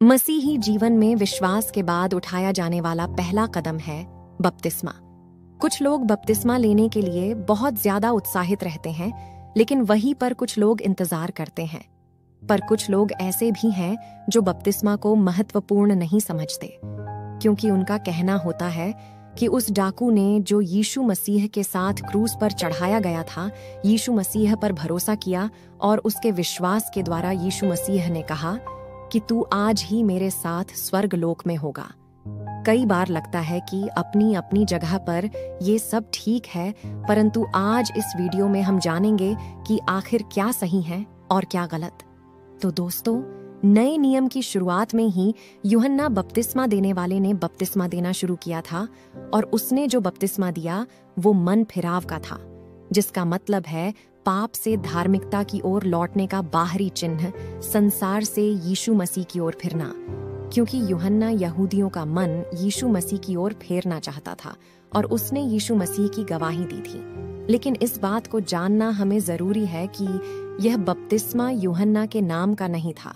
मसीही जीवन में विश्वास के बाद उठाया जाने वाला पहला कदम है बपतिस्मा। कुछ लोग बपतिस्मा लेने के लिए बहुत ज्यादा उत्साहित रहते हैं, लेकिन वहीं पर कुछ लोग इंतजार करते हैं। पर कुछ लोग ऐसे भी हैं जो बपतिस्मा को महत्वपूर्ण नहीं समझते, क्योंकि उनका कहना होता है कि उस डाकू ने जो यीशु मसीह के साथ क्रूस पर चढ़ाया गया था, यीशु मसीह पर भरोसा किया और उसके विश्वास के द्वारा यीशु मसीह ने कहा कि तू आज ही मेरे साथ स्वर्ग लोक में होगा। कई बार लगता है कि अपनी अपनी जगह पर ये सब ठीक है, परंतु आज इस वीडियो में हम जानेंगे कि आखिर क्या सही है और क्या गलत। तो दोस्तों, नए नियम की शुरुआत में ही यूहन्ना बपतिस्मा देने वाले ने बपतिस्मा देना शुरू किया था, और उसने जो बपतिस्मा दिया वो मन फिराव का था, जिसका मतलब है पाप से धार्मिकता की ओर लौटने का बाहरी चिन्ह, संसार से यीशु मसीह की ओर फिरना। क्योंकि यूहन्ना यहूदियों का मन यीशु मसीह की ओर फेरना चाहता था और उसने यीशु मसीह की गवाही दी थी। लेकिन इस बात को जानना हमें जरूरी है कि यह बपतिस्मा यूहन्ना के नाम का नहीं था,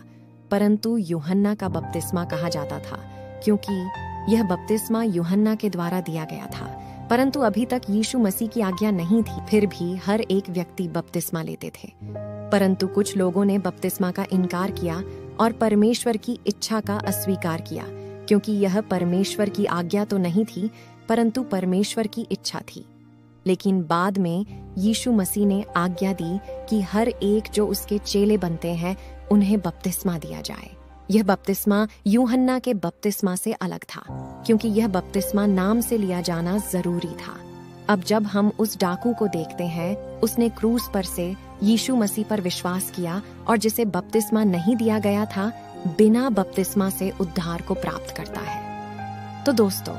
परंतु यूहन्ना का बपतिस्मा कहा जाता था, क्योंकि यह बपतिस्मा यूहन्ना के द्वारा दिया गया था। परंतु अभी तक यीशु मसीह की आज्ञा नहीं थी, फिर भी हर एक व्यक्ति बपतिस्मा लेते थे। परंतु कुछ लोगों ने बपतिस्मा का इनकार किया और परमेश्वर की इच्छा का अस्वीकार किया, क्योंकि यह परमेश्वर की आज्ञा तो नहीं थी, परंतु परमेश्वर की इच्छा थी। लेकिन बाद में यीशु मसीह ने आज्ञा दी कि हर एक जो उसके चेले बनते हैं उन्हें बपतिस्मा दिया जाए। यह बपतिस्मा यूहन्ना के बपतिस्मा से अलग था, क्योंकि यह बपतिस्मा नाम से लिया जाना जरूरी था। अब जब हम उस डाकू को देखते हैं, उसने क्रूस पर से यीशु मसीह पर विश्वास किया, और जिसे बपतिस्मा नहीं दिया गया था, बिना बपतिस्मा से उद्धार को प्राप्त करता है। तो दोस्तों,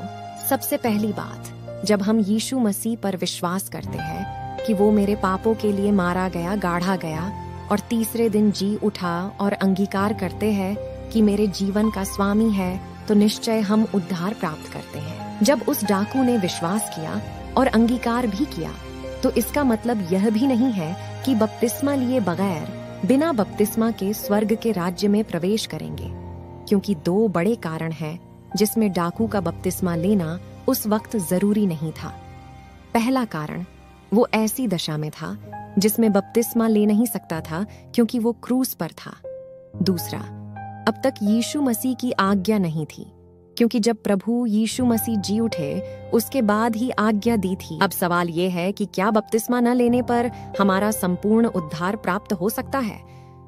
सबसे पहली बात, जब हम यीशु मसीह पर विश्वास करते हैं कि वो मेरे पापों के लिए मारा गया, गाढ़ा गया और तीसरे दिन जी उठा, और अंगीकार करते हैं कि मेरे जीवन का स्वामी है, तो निश्चय हम उद्धार प्राप्त करते हैं। जब उस डाकू ने विश्वास किया और अंगीकार भी किया, तो इसका मतलब यह भी नहीं है कि बपतिस्मा लिए बगैर बिना बपतिस्मा के स्वर्ग के राज्य में प्रवेश करेंगे, क्योंकि दो बड़े कारण हैं जिसमें डाकू का बपतिस्मा लेना उस वक्त जरूरी नहीं था। पहला कारण, वो ऐसी दशा में था जिसमें बपतिस्मा ले नहीं सकता था, क्योंकि वो क्रूस पर था। दूसरा, अब तक यीशु मसीह की आज्ञा नहीं थी, क्योंकि जब प्रभु यीशु मसीह जी उठे उसके बाद ही आज्ञा दी थी। अब सवाल ये है कि क्या बपतिस्मा न लेने पर हमारा संपूर्ण उद्धार प्राप्त हो सकता है?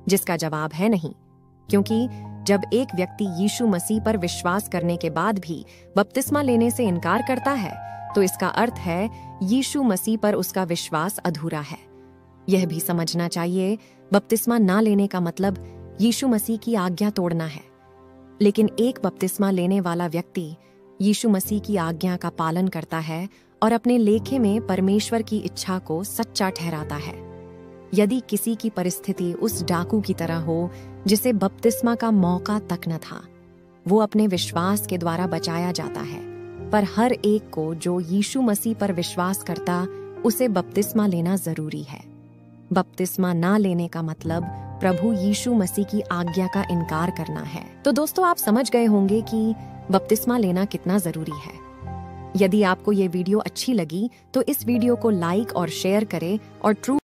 जिसका जवाब है नहीं, क्योंकि जब एक व्यक्ति यीशु मसीह पर विश्वास करने के बाद भी बपतिस्मा लेने से इनकार करता है, तो इसका अर्थ है यीशु मसीह पर उसका विश्वास अधूरा है। यह भी समझना चाहिए, बपतिस्मा ना लेने का मतलब यीशु मसीह की आज्ञा तोड़ना है। लेकिन एक बपतिस्मा लेने वाला व्यक्ति यीशु मसीह की आज्ञा का पालन करता है और अपने लेखे में परमेश्वर की इच्छा को सच्चा ठहराता है। यदि किसी की परिस्थिति उस डाकू की तरह हो जिसे बपतिस्मा का मौका तक न था, वो अपने विश्वास के द्वारा बचाया जाता है। पर हर एक को जो यीशु मसीह पर विश्वास करता, उसे बपतिस्मा लेना जरूरी है। बपतिस्मा ना लेने का मतलब प्रभु यीशु मसीह की आज्ञा का इनकार करना है। तो दोस्तों, आप समझ गए होंगे कि बपतिस्मा लेना कितना जरूरी है। यदि आपको ये वीडियो अच्छी लगी तो इस वीडियो को लाइक और शेयर करें, और ट्रू